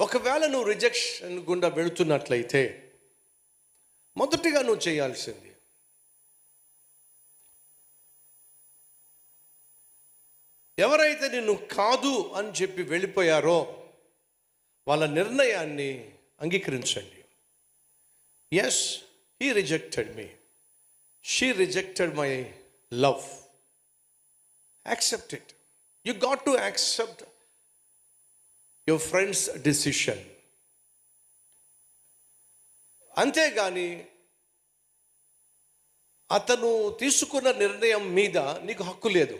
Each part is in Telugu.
ఒకవేళ నువ్వు రిజెక్షన్ గుండా వెళుతున్నట్లయితే మొదటిగా నువ్వు చేయాల్సింది, ఎవరైతే నిన్ను కాదు అని చెప్పి వెళ్ళిపోయారో వాళ్ళ నిర్ణయాన్ని అంగీకరించండి. Yes, he rejected me, she rejected my love. Accept it. You got to accept your friend's decision. అంతేగాని అతను తీసుకున్న నిర్ణయం మీద నీకు హక్కు లేదు.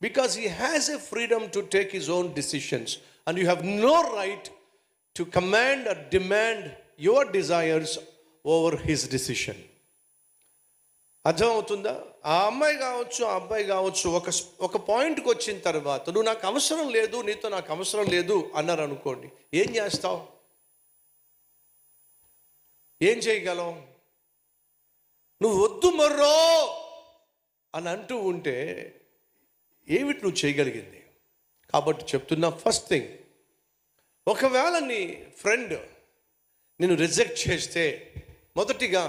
Because he has a freedom to take his own decisions and you have no right to command or demand your desires over his decision. అర్థమవుతుందా? ఆ అమ్మాయి కావచ్చు, ఆ అబ్బాయి కావచ్చు, ఒక పాయింట్కి వచ్చిన తర్వాత నువ్వు నాకు అవసరం లేదు, నీతో నాకు అవసరం లేదు అన్నారు అనుకోండి, ఏం చేస్తావు? ఏం చేయగలవు? నువ్వు వద్దు మర్రో అని అంటూ ఉంటే ఏమిటి నువ్వు చేయగలిగింది? కాబట్టి చెప్తున్నా, ఫస్ట్ థింగ్, ఒకవేళ నీ ఫ్రెండ్ నిన్ను రిజెక్ట్ చేస్తే మొదటిగా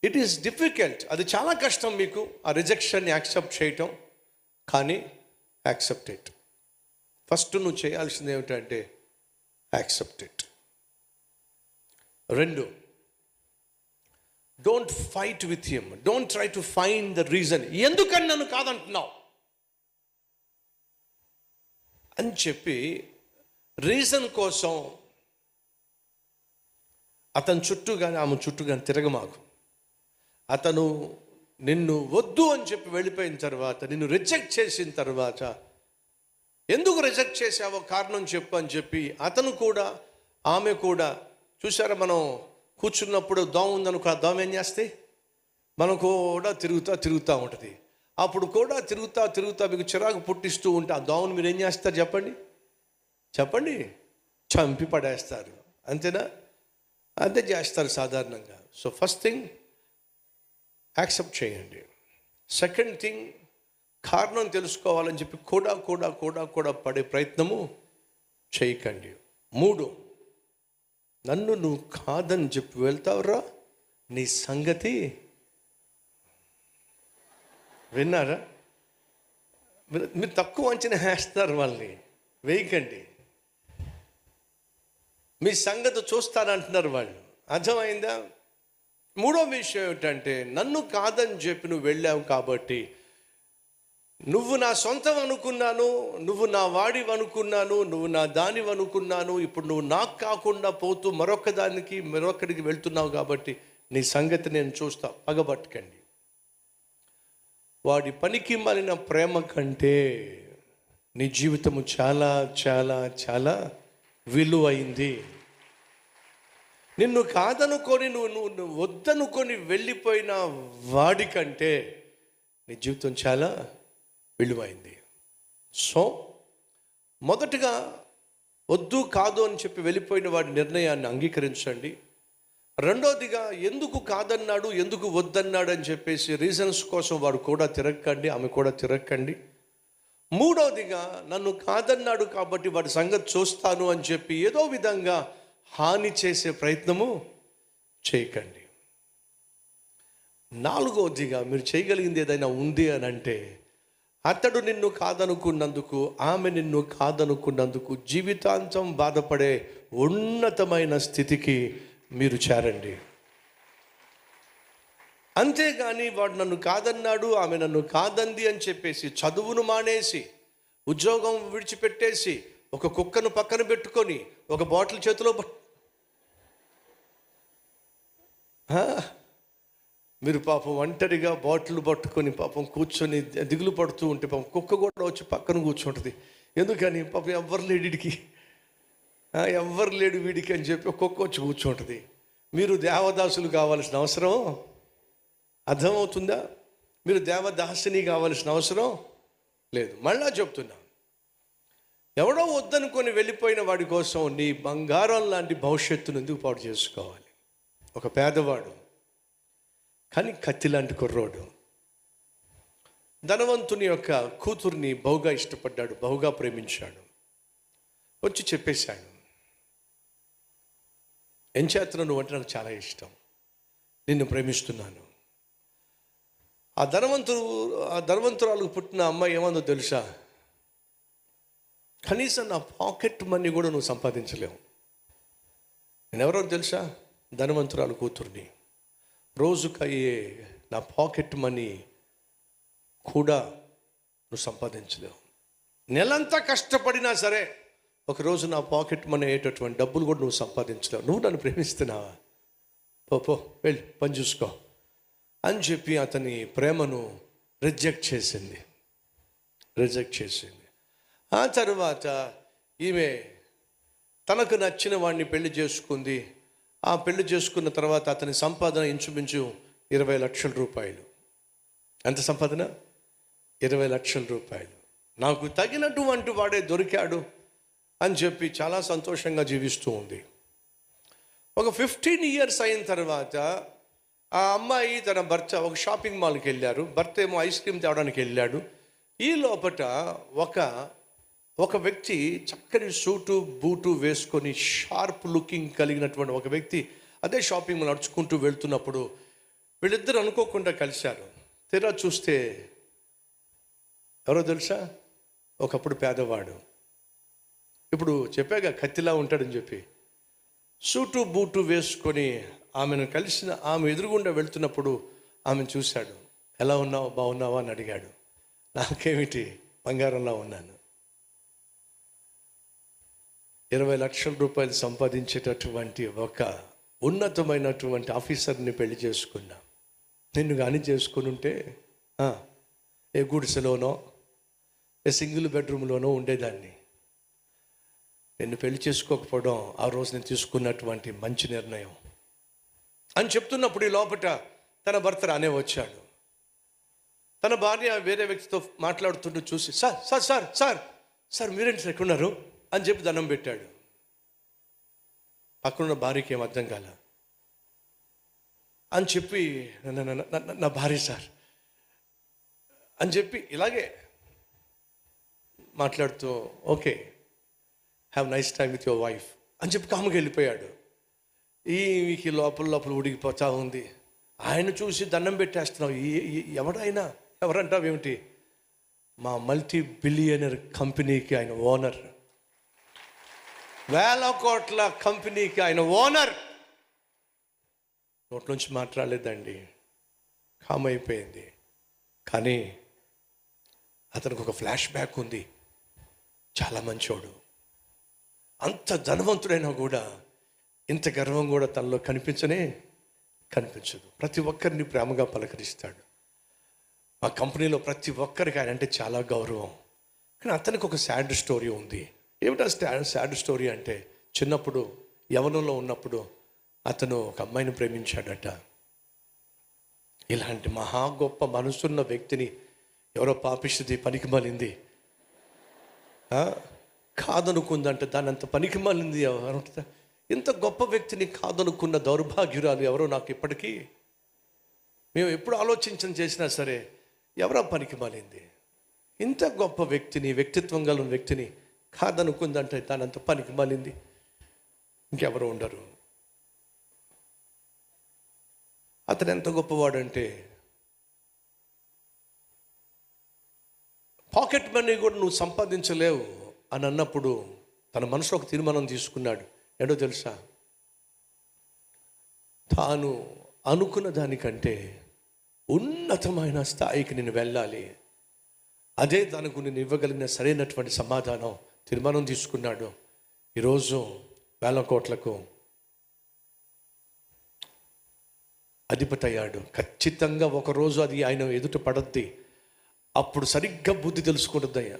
ఇట్ ఈస్ డిఫికల్ట్, అది చాలా కష్టం మీకు ఆ రిజెక్షన్ని యాక్సెప్ట్ చేయటం. కానీ యాక్సెప్ట్ ఇట్. ఫస్ట్ నువ్వు చేయాల్సింది ఏమిటంటే accept it. 2, don't fight with him, don't try to find the reason. ఎందుకని నన్ను కాదంటున్నావు అని చెప్పి రీజన్ కోసం అతని చుట్టూ కానీ ఆమె చుట్టూ కానీ తిరగమాకు. అతను నిన్ను వద్దు అని చెప్పి వెళ్ళిపోయిన తర్వాత, నిన్ను రిజెక్ట్ చేసిన తర్వాత, ఎందుకు రిజెక్ట్ చేసావో కారణం చెప్పు అని చెప్పి అతను కూడా ఆమె కూడా, చూసారా, మనం కూర్చున్నప్పుడు దోమ ఉందనుకో, ఆ దోమ ఏం చేస్తే మనం కూడా తిరుగుతూ ఉంటుంది. అప్పుడు కూడా తిరుగుతా మీకు చిరాకు పుట్టిస్తూ ఉంటే ఆ దోమను మీరు ఏం చేస్తారు చెప్పండి? చంపి పడేస్తారు. అంతేనా? అంతే చేస్తారు సాధారణంగా. సో ఫస్ట్ థింగ్, యాక్సెప్ట్ చేయండి. సెకండ్ థింగ్, కారణం తెలుసుకోవాలని చెప్పి కూడా పడే ప్రయత్నము చేయకండి. 3, నన్ను నువ్వు కాదని చెప్పి వెళ్తావురా, నీ సంగతి విన్నారా? మీరు తక్కువ అంచనా వేస్తారు, వాళ్ళని వేయకండి. మీ సంగతి చూస్తానంటున్నారు వాళ్ళు. అర్థమైందా? 3వ విషయం ఏమిటంటే, నన్ను కాదని చెప్పి నువ్వు వెళ్ళావు కాబట్టి, నువ్వు నా సొంతం అనుకున్నాను, నువ్వు నా వాడివి అనుకున్నాను, నువ్వు నా దానివి అనుకున్నాను, ఇప్పుడు నువ్వు నాకు కాకుండా పోతూ మరొకడికి వెళ్తున్నావు కాబట్టి నీ సంగతి నేను చూస్తా. పగబట్టకండి. వాడి పనికి మాలిన ప్రేమ కంటే నీ జీవితము చాలా చాలా చాలా విలువైంది. నిన్ను కాదనుకొని నువ్వు వద్దనుకొని వెళ్ళిపోయిన వాడికంటే నీ జీవితం చాలా విలువైంది. సో మొదటగా వద్దు కాదు అని చెప్పి వెళ్ళిపోయిన వాడి నిర్ణయాన్ని అంగీకరించండి. 2వదిగా, ఎందుకు కాదన్నాడు, ఎందుకు వద్దన్నాడు అని చెప్పేసి రీజన్స్ కోసం వాడు కూడా తిరగకండి, ఆమె కూడా తిరగకండి. 3వదిగా, నన్ను కాదన్నాడు కాబట్టి వాడి సంగతి చూస్తాను అని చెప్పి ఏదో విధంగా హాని చేసే ప్రయత్నము చేయకండి. 4వదిగా, మీరు చేయగలిగింది ఏదైనా ఉంది అని అంటే, అతడు నిన్ను కాదనుకున్నందుకు, ఆమె నిన్ను కాదనుకున్నందుకు జీవితాంతం బాధపడే ఉన్నతమైన స్థితికి మీరు చేరండి. అంతేగాని వాడు నన్ను కాదన్నాడు, ఆమె నన్ను కాదంది అని చెప్పేసి చదువును మానేసి, ఉద్యోగం విడిచిపెట్టేసి, ఒక కుక్కను పక్కన పెట్టుకొని, ఒక బాటిల్ చేతిలో మీరు పాపం ఒంటరిగా బాటిల్ పట్టుకొని పాపం కూర్చొని దిగులు పడుతూ ఉంటే పాపం కుక్క కూడా వచ్చి పక్కన కూర్చుంటుంది. ఎందుకని? పాపం ఎవ్వరు లేడు వీడికి అని చెప్పి కుక్క వచ్చి కూర్చుంటుంది. మీరు దేవదాసులు కావాల్సిన అవసరం, అర్థమవుతుందా? మీరు దేవదాసిని కావాల్సిన అవసరం లేదు. మళ్ళా చెప్తున్నా, ఎవడో వద్దనుకొని వెళ్ళిపోయిన వాడి కోసం నీ బంగారం లాంటి భవిష్యత్తును ఎందుకు పాడు చేసుకోవాలి? ఒక పేదవాడు కానీ కత్తి లాంటి కుర్రోడు, ధనవంతుని యొక్క కూతుర్ని బహుగా ఇష్టపడ్డాడు, బహుగా ప్రేమించాడు. వచ్చి చెప్పేశాడు, ఎంచేతన నువ్వు అంటే నాకు చాలా ఇష్టం, నిన్ను ప్రేమిస్తున్నాను. ఆ ధనవంతురాలకు పుట్టిన అమ్మాయి ఏమందో తెలుసా? కనీసం నా పాకెట్ మనీ కూడా నువ్వు సంపాదించలేవు. నేను ఎవరో తెలుసా? ధనవంతురాలు కూతుర్ని. రోజుకయ్యే నా పాకెట్ మనీ కూడా నువ్వు సంపాదించలేవు. నెలంతా కష్టపడినా సరే ఒకరోజు నా పాకెట్ మనీ అయ్యేటటువంటి డబ్బులు కూడా నువ్వు సంపాదించలేవు. నువ్వు నన్ను ప్రేమిస్తున్నావా? పో వెళ్ళి పని చూసుకో అని చెప్పి అతని ప్రేమను రిజెక్ట్ చేసింది. ఆ తర్వాత ఈమె తనకు నచ్చిన వాడిని పెళ్లి చేసుకుంది. ఆ పెళ్లి చేసుకున్న తర్వాత అతని సంపాదన ఇంచుమించు 20 లక్షల రూపాయలు. ఎంత సంపాదన? 20 లక్షల రూపాయలు. నాకు తగినటువంటి వాడే దొరికాడు అని చెప్పి చాలా సంతోషంగా జీవిస్తూ ఉంది. ఒక 15 years అయిన తర్వాత ఆ అమ్మాయి తన భర్త ఒక షాపింగ్ మాల్కి వెళ్ళారు. భర్త ఏమో ఐస్ క్రీమ్ తేవడానికి వెళ్ళాడు. ఈ లోపట ఒక వ్యక్తి చక్కని సూటు బూటు వేసుకొని షార్ప్ లుకింగ్ కలిగినటువంటి ఒక వ్యక్తి అదే షాపింగ్ మాల్ నడుచుకుంటూ వెళ్తున్నప్పుడు వీళ్ళిద్దరు అనుకోకుండా కలిశారు. తీరా చూస్తే ఎవరో తెలుసా? ఒకప్పుడు పేదవాడు, ఇప్పుడు చెప్పాగా కత్తిలా ఉంటాడని చెప్పి, సూటు బూటు వేసుకొని ఆమెను కలిసిన ఆమె ఎదురుగుండా వెళ్తున్నప్పుడు ఆమెను చూశాడు. ఎలా ఉన్నావు, బాగున్నావా అని అడిగాడు. నాకేమిటి, బంగారంలా ఉన్నాను. 20 లక్షల రూపాయలు సంపాదించేటటువంటి ఒక ఉన్నతమైనటువంటి ఆఫీసర్ని పెళ్లి చేసుకున్నా. నిన్ను కానీ చేసుకుని ఉంటే ఏ గుడిసెలోనో ఏ సింగిల్ బెడ్రూమ్లోనో ఉండేదాన్ని. నిన్ను పెళ్లి చేసుకోకపోవడం ఆ రోజు నేను తీసుకున్నటువంటి మంచి నిర్ణయం అని చెప్తున్నప్పుడు ఈ లోపట తన భర్త రానే వచ్చాడు. తన భార్య వేరే వ్యక్తితో మాట్లాడుతుంటూ చూసి sir sir sir sir sir మీరేంటి ఎక్కడున్నారు అని చెప్పి దండం పెట్టాడు. పక్కనున్న భార్యకి ఏం అర్థం కాల అని చెప్పి నా భార్య సార్ అని చెప్పి ఇలాగే మాట్లాడుతూ okay have nice time with your wife అని చెప్పి కాముకి వెళ్ళిపోయాడు. ఈకి లోపల ఉడికిపోతా ఉంది. ఆయన చూసి దండం పెట్టేస్తున్నావు. ఎవరైనా ఎవరంటావు ఏమిటి? మా మల్టీ-బిలియనర్ కంపెనీకి ఆయన ఓనర్, 1,000 కోట్ల కంపెనీకి ఆయన ఓనర్. నోట్లోంచి మాట్లాడలేదండి, కామ్ అయిపోయింది. కానీ అతనికి ఒక ఫ్లాష్ బ్యాక్ ఉంది. చాలా మంచోడు, అంత ధనవంతుడైనా కూడా ఇంత గర్వం కూడా తనలో కనిపించదు. ప్రతి ఒక్కరిని ప్రేమగా పలకరిస్తాడు. మా కంపెనీలో ప్రతి ఒక్కరికి ఆయన అంటే చాలా గౌరవం. కానీ అతనికి ఒక సాడ్ స్టోరీ ఉంది. ఏమిటా సాడ్ స్టోరీ అంటే, చిన్నప్పుడు యవ్వనంలో ఉన్నప్పుడు అతను ఒక అమ్మాయిని ప్రేమించాడట. ఇలాంటి మహా గొప్ప మనసున్న వ్యక్తిని ఎవరో పాపిస్తుంది, పనికిమాలింది కాదనుకుందంట. దాని అంత పనికిమాలింది ఎవరు? ఇంత గొప్ప వ్యక్తిని కాదనుకున్న దౌర్భాగ్యురాలు ఎవరో నాకు ఇప్పటికీ, మేము ఎప్పుడు ఆలోచించని చేసినా సరే ఎవరో పనికిమాలింది. ఇంత గొప్ప వ్యక్తిని, వ్యక్తిత్వం గల వ్యక్తిని కాదనుకుందంటే దానంత పనికిమాలింది ఇంకెవరో ఉండరు. అతను ఎంత గొప్పవాడంటే పాకెట్ మనీ కూడా నువ్వు సంపాదించలేవు అని అన్నప్పుడు తన మనసులో ఒక తీర్మానం తీసుకున్నాడు. ఏంటో తెలుసా? తాను అనుకున్న దానికంటే ఉన్నతమైన స్థాయికి నేను వెళ్ళాలి, అదే తనకు నేను ఇవ్వగలిగిన సరైనటువంటి సమాధానం. తీర్మానం తీసుకున్నాడు. ఈరోజు 1,000 కోట్లకు అధిపతి అయ్యాడు. ఖచ్చితంగా ఒకరోజు అది ఆయన ఎదుట పడద్ది. అప్పుడు సరిగ్గా బుద్ధి తెలుసుకుంటుందయ్యా.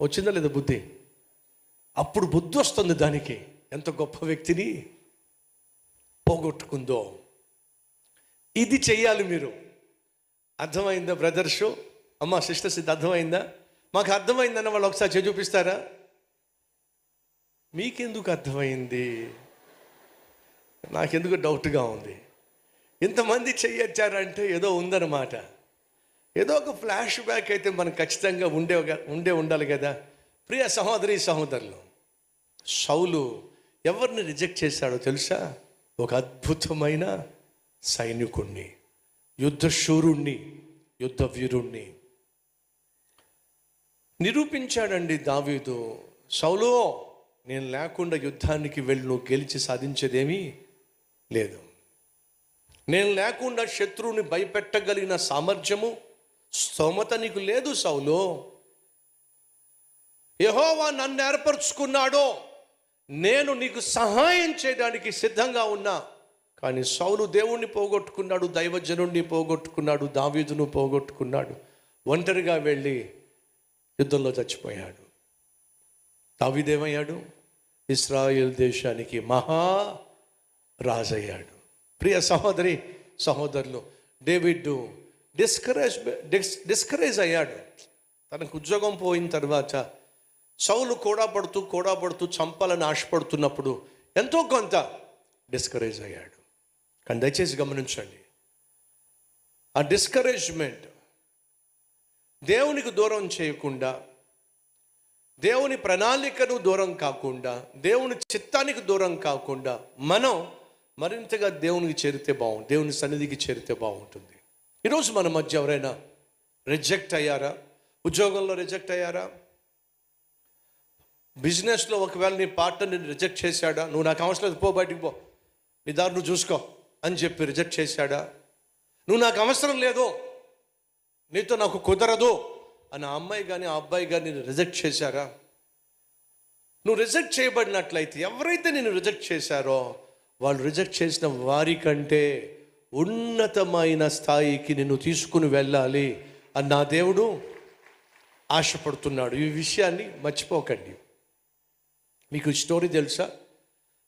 వచ్చిందా లేదా బుద్ధి? అప్పుడు బుద్ధి వస్తుంది దానికి, ఎంత గొప్ప వ్యక్తిని పోగొట్టుకుందో. ఇది చెయ్యాలి మీరు. అర్థమైందా బ్రదర్సు? అమ్మ సిస్టర్స్, ఇది అర్థమైందా? మాకు అర్థమైందన్న వాళ్ళు ఒకసారి చూపిస్తారా? మీకెందుకు అర్థమైంది? నాకెందుకు డౌట్గా ఉంది. ఇంతమంది చెయ్యొచ్చారంటే ఏదో ఉందన్నమాట. ఏదో ఒక ఫ్లాష్ బ్యాక్ అయితే మనకు ఖచ్చితంగా ఉండాలి కదా. ప్రియ సహోదరి సహోదరులు, సౌలు ఎవరిని రిజెక్ట్ చేశాడో తెలుసా? ఒక అద్భుతమైన సైనికుణ్ణి, యుద్ధశూరుణ్ణి, యుద్ధ వీరుణ్ణి నిరూపించాడండి దావీదు. సౌలో, నేను లేకుండా యుద్ధానికి వెళ్ళి నువ్వు గెలిచి సాధించేదేమీ లేదు. నేను లేకుండా శత్రువుని భయపెట్టగలిగిన సామర్థ్యము, స్తోమత నీకు లేదు సౌలో. యెహోవా నన్ను ఏర్పరచుకున్నాడో, నేను నీకు సహాయం చేయడానికి సిద్ధంగా ఉన్నా. కానీ సౌలు దేవుణ్ణి పోగొట్టుకున్నాడు, దైవజనుడిని పోగొట్టుకున్నాడు, దావీదును పోగొట్టుకున్నాడు, ఒంటరిగా వెళ్ళి యుద్ధంలో చచ్చిపోయాడు. దావీదేమయ్యాడు? ఇశ్రాయేల్ దేశానికి మహా రాజయ్యాడు. ప్రియ సహోదరి సహోదరులు, డేవిడ్ డిస్కరేజ్ అయ్యాడు. తనకు ఉద్యోగం పోయిన తర్వాత సౌలు కూడా పడుతూ చంపాలని ఆశపడుతున్నప్పుడు ఎంతో కొంత డిస్కరేజ్ అయ్యాడు. కానీ దయచేసి గమనించండి, ఆ డిస్కరేజ్మెంట్ దేవునికి దూరం చేయకుండా, దేవుని ప్రణాళికను దూరం కాకుండా, దేవుని చిత్తానికి దూరం కాకుండా మనం మరింతగా దేవునికి చేరితే దేవుని సన్నిధికి చేరితే బాగుంటుంది. ఈరోజు మన మధ్య ఎవరైనా రిజెక్ట్ అయ్యారా? ఉద్యోగంలో రిజెక్ట్ అయ్యారా? బిజినెస్లో ఒకవేళ నీ పార్ట్నర్ నేను రిజెక్ట్ చేశాడా? నువ్వు నాకు అవసరం లేదు, పో, బయటికి పో, నీ దారి నువ్వు చూసుకో అని చెప్పి రిజెక్ట్ చేశాడా? నువ్వు నాకు అవసరం లేదు, నీతో నాకు కుదరదు అని ఆ అమ్మాయి కానీ ఆ అబ్బాయి కానీ నేను రిజెక్ట్ చేశారా? నువ్వు రిజెక్ట్ చేయబడినట్లయితే, ఎవరైతే నేను రిజెక్ట్ చేశారో వాళ్ళు రిజెక్ట్ చేసిన వారికంటే ఉన్నతమైన స్థాయికి నిన్ను తీసుకుని వెళ్ళాలి అని నా దేవుడు ఆశపడుతున్నాడు. ఈ విషయాన్ని మర్చిపోకండి. మీకు స్టోరీ తెలుసా?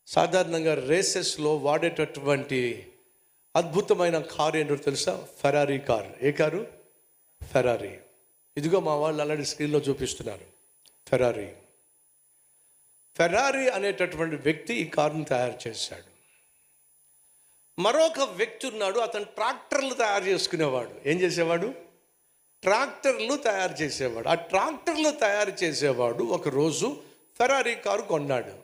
సాధారణంగా రేసెస్లో వాడేటటువంటి అద్భుతమైన కారు ఏంటో తెలుసా? Ferrari car. ఏ కారు? ఫెరారీ. ఇదిగో మా వాళ్ళు అలాంటి స్క్రీన్లో చూపిస్తున్నారు. ఫెరారీ అనేటటువంటి వ్యక్తి ఈ కారును తయారు చేశాడు. మరొక వ్యక్తి ఉన్నాడు, అతను ట్రాక్టర్లు తయారు చేసుకునేవాడు. ఏం చేసేవాడు? ట్రాక్టర్లు తయారు చేసేవాడు. ఆ ట్రాక్టర్లు తయారు చేసేవాడు ఒకరోజు ఫెరారీ కారు కొన్నాడు.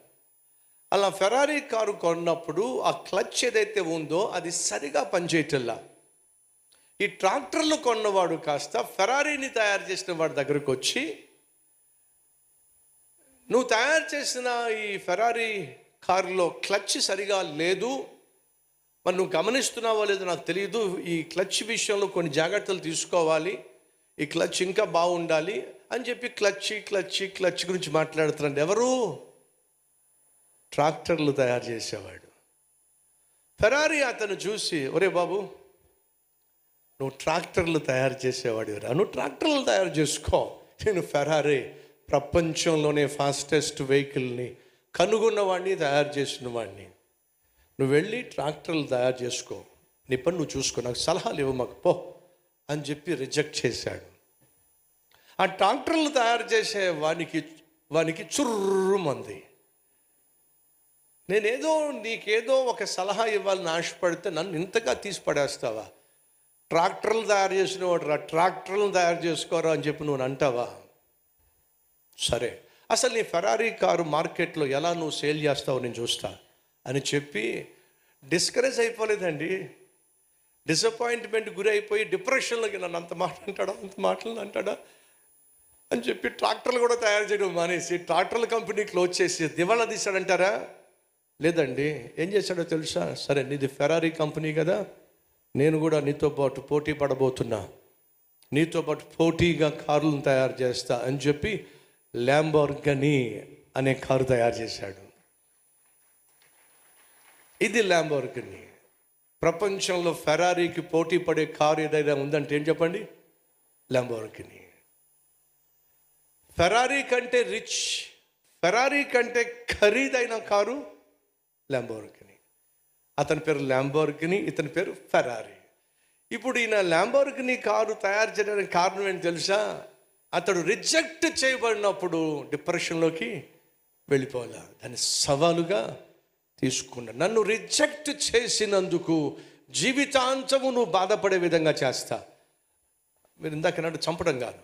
అలా ఫెరారీ కారు కొన్నప్పుడు ఆ క్లచ్ ఏదైతే ఉందో అది సరిగా పనిచేయటల్లా. ఈ ట్రాక్టర్లు కొన్నవాడు కాస్త ఫెరారీని తయారు చేసిన వాడి దగ్గరకు వచ్చి, నువ్వు తయారు చేసిన ఈ ఫెరారీ కారులో క్లచ్ సరిగా లేదు, మరి నువ్వు గమనిస్తున్నావో లేదో నాకు తెలియదు, ఈ క్లచ్ విషయంలో కొన్ని జాగ్రత్తలు తీసుకోవాలి, ఈ క్లచ్ ఇంకా బాగుండాలి అని చెప్పి క్లచ్ గురించి మాట్లాడుతున్నాడు. ఎవరు? ట్రాక్టర్లు తయారు చేసేవాడు. ఫెరారీ అతను చూసి, ఒరే బాబు, నువ్వు ట్రాక్టర్లు తయారు చేసేవాడు, నువ్వు ట్రాక్టర్లు తయారు చేసుకో, నేను ఫెరారీ ప్రపంచంలోనే ఫాస్టెస్ట్ వెహికల్ని కనుగొన్నవాడిని, తయారు చేసిన వాడిని, నువ్వు వెళ్ళి ట్రాక్టర్లు తయారు చేసుకో, నీ పని నువ్వు చూసుకో, నాకు సలహాలు ఇవ్వమాకు, పో అని చెప్పి రిజెక్ట్ చేశాడు. ఆ ట్రాక్టర్లు తయారు చేసే వానికి చుర్రుమంది. నీకేదో ఒక సలహా ఇవ్వాలని ఆశపడితే నన్ను ఇంతగా తీసి పడేస్తావా? ట్రాక్టర్లు తయారు చేసిన వాడు ట్రాక్టర్లు తయారు చేసుకోరా అని చెప్పి నువ్వు అంటావా? సరే, అసలు నీ ఫెరారీ కారు మార్కెట్లో ఎలా నువ్వు సేల్ చేస్తావు నేను చూస్తా అని చెప్పి డిస్కరేజ్ అయిపోలేదండి. డిసప్పాయింట్మెంట్ గురి అయిపోయి డిప్రెషన్లోకి, నన్ను అంత మాటలు అంటాడా అని చెప్పి ట్రాక్టర్లు కూడా తయారు చేయడం మానేసి ట్రాక్టర్ల కంపెనీ క్లోజ్ చేసి దివాళా తీశాడంటారా? లేదండి. ఏం చేశాడో తెలుసా? సరే, నీది ఫెరారీ కంపెనీ కదా, నేను కూడా నీతో పాటు పోటీ పడబోతున్నా, నీతో పాటు పోటీగా కార్లను తయారు చేస్తా అని చెప్పి ల్యాంబోర్గినీ అనే కారు తయారు చేశాడు. ఇది ల్యాంబోర్గినీ. ప్రపంచంలో ఫెరారీకి పోటీ పడే కారు ఏదైనా ఉందంటే ఏం చెప్పండి? ల్యాంబోర్గినీ. ఫెరారీ కంటే రిచ్, ఫెరారీ కంటే ఖరీదైన కారు ల్యాంబోర్గినీ. అతని పేరు ల్యాంబోర్గినీ, ఇతని పేరు ఫెరారీ. ఇప్పుడు ఈయన ల్యాంబోర్గినీ కారు తయారు చేయడానికి కారణం ఏంటి తెలుసా? అతడు రిజెక్ట్ చేయబడినప్పుడు డిప్రెషన్లోకి వెళ్ళిపోవాలా, దాన్ని సవాలుగా తీసుకున్నాడు. నన్ను రిజెక్ట్ చేసినందుకు జీవితాంతము నువ్వు బాధపడే విధంగా చేస్తా. మీరు ఇందాక నాడు చంపడం కాదు.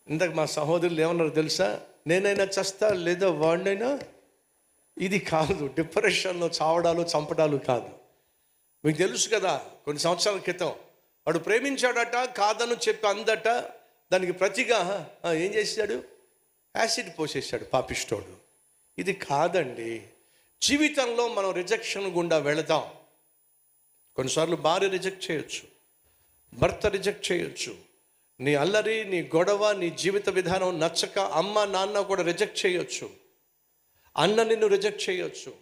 ఇందాక మా సహోదరులు ఏమన్నారు తెలుసా? నేనైనా చస్తా లేదా వాడినైనా ఇది కాదు. డిప్రెషన్లో చావడాలు చంపడాలు కాదు. మీకు తెలుసు కదా, కొన్ని సంవత్సరాల క్రితం వాడు ప్రేమించాడట, కాదని చెప్పి అందట, దానికి ప్రతిగా ఏం చేశాడు? యాసిడ్ పోసేసాడు పాపిష్టోడు. ఇది కాదండి. జీవితంలో మనం రిజెక్షన్ గుండా వెళదాం. కొన్నిసార్లు భార్య రిజెక్ట్ చేయొచ్చు, భర్త రిజెక్ట్ చేయొచ్చు, నీ అల్లరి, నీ గొడవ, నీ జీవిత విధానం నచ్చక అమ్మ నాన్న కూడా రిజెక్ట్ చేయొచ్చు, అన్న నిన్ను రిజెక్ట్ చేయొచ్చు,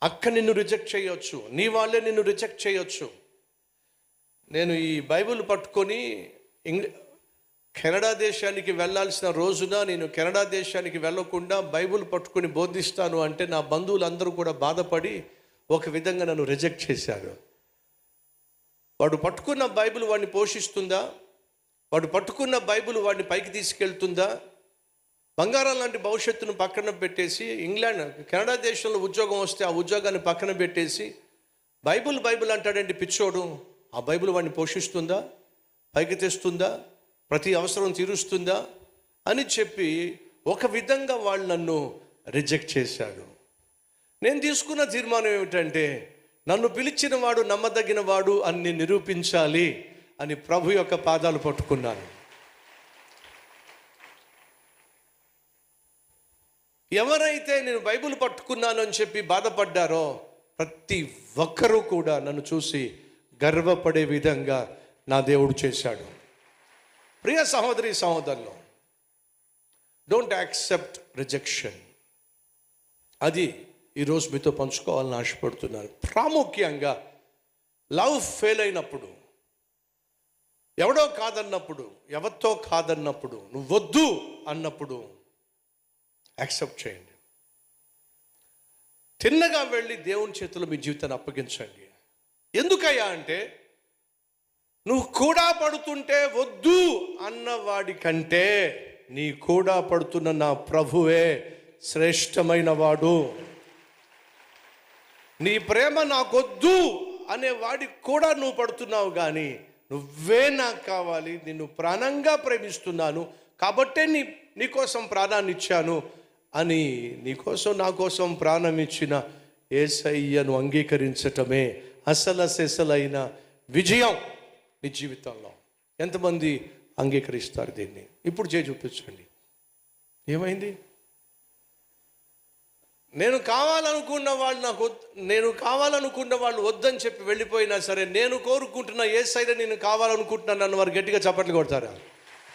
అక్క నిన్ను రిజెక్ట్ చేయొచ్చు, నీ వాళ్ళే నిన్ను రిజెక్ట్ చేయొచ్చు. నేను ఈ బైబిల్ పట్టుకొని కెనడా దేశానికి వెళ్ళాల్సిన రోజున నేను కెనడా దేశానికి వెళ్ళకుండా బైబిల్ పట్టుకొని బోధిస్తాను అంటే నా బంధువులందరూ కూడా బాధపడి ఒక విధంగా నన్ను రిజెక్ట్ చేశారు. వాడు పట్టుకున్న బైబిల్ వాడిని పోషిస్తుందా? వాడు పట్టుకున్న బైబిల్ వాడిని పైకి తీసుకెళ్తుందా? బంగారం లాంటి భవిష్యత్తును పక్కన పెట్టేసి, కెనడా దేశంలో ఉద్యోగం వస్తే ఆ ఉద్యోగాన్ని పక్కన పెట్టేసి బైబిల్ అంటాడండి పిచ్చోడు. ఆ బైబిల్ వాడిని పోషిస్తుందా? పైకి తెస్తుందా? ప్రతి అవసరం తీరుస్తుందా అని చెప్పి ఒక విధంగా వాళ్ళు నన్ను రిజెక్ట్ చేశాడు. నేను తీసుకున్న తీర్మానం ఏమిటంటే, నన్ను పిలిచిన వాడు నమ్మదగిన వాడు అని నిరూపించాలి అని ప్రభు యొక్క పాదాలు పట్టుకున్నాను. ఎవరైతే నేను బైబిల్ పట్టుకున్నాను అని చెప్పి బాధపడ్డారో ప్రతి ఒక్కరూ కూడా నన్ను చూసి గర్వపడే విధంగా నా దేవుడు చేశాడు. ప్రియ సహోదరి సహోదరులు, డోంట్ యాక్సెప్ట్ రిజెక్షన్. అది ఈరోజు మీతో పంచుకోవాలని ఆశపడుతున్నాను. ప్రాముఖ్యంగా లవ్ ఫెయిల్ అయినప్పుడు, ఎవడో కాదన్నప్పుడు, ఎవరితో కాదన్నప్పుడు, నువ్వు వద్దు అన్నప్పుడు యాక్సెప్ట్ చేయండి. తిన్నగా వెళ్ళి దేవుని చేతిలో మీ జీవితాన్ని అప్పగించండి. ఎందుకయ్యా అంటే, నువ్వు కూడా పడుతుంటే వద్దు అన్నవాడి కంటే నీ కూడా పడుతున్న నా ప్రభువే శ్రేష్టమైన వాడు. నీ ప్రేమ నాకొద్దు అనే వాడికి కూడా నువ్వు పడుతున్నావు, కానీ నువ్వే నాకు కావాలి, నిన్ను ప్రాణంగా ప్రేమిస్తున్నాను కాబట్టే నీకోసం ప్రాణాన్ని ఇచ్చాను అని నీకోసం నా కోసం ప్రాణం ఇచ్చిన యేసయ్యను అంగీకరించటమే అసలైన విజయం నీ జీవితంలో. ఎంతమంది అంగీకరిస్తారు దీన్ని? ఇప్పుడు చేయి చూపించండి. ఏమైంది? నేను కావాలనుకున్న వాళ్ళు వద్దని చెప్పి వెళ్ళిపోయినా సరే, నేను కోరుకుంటున్న యేసయ్య నేను కావాలనుకుంటున్నాను అన్న వారు గట్టిగా చప్పట్లు కొడతారా?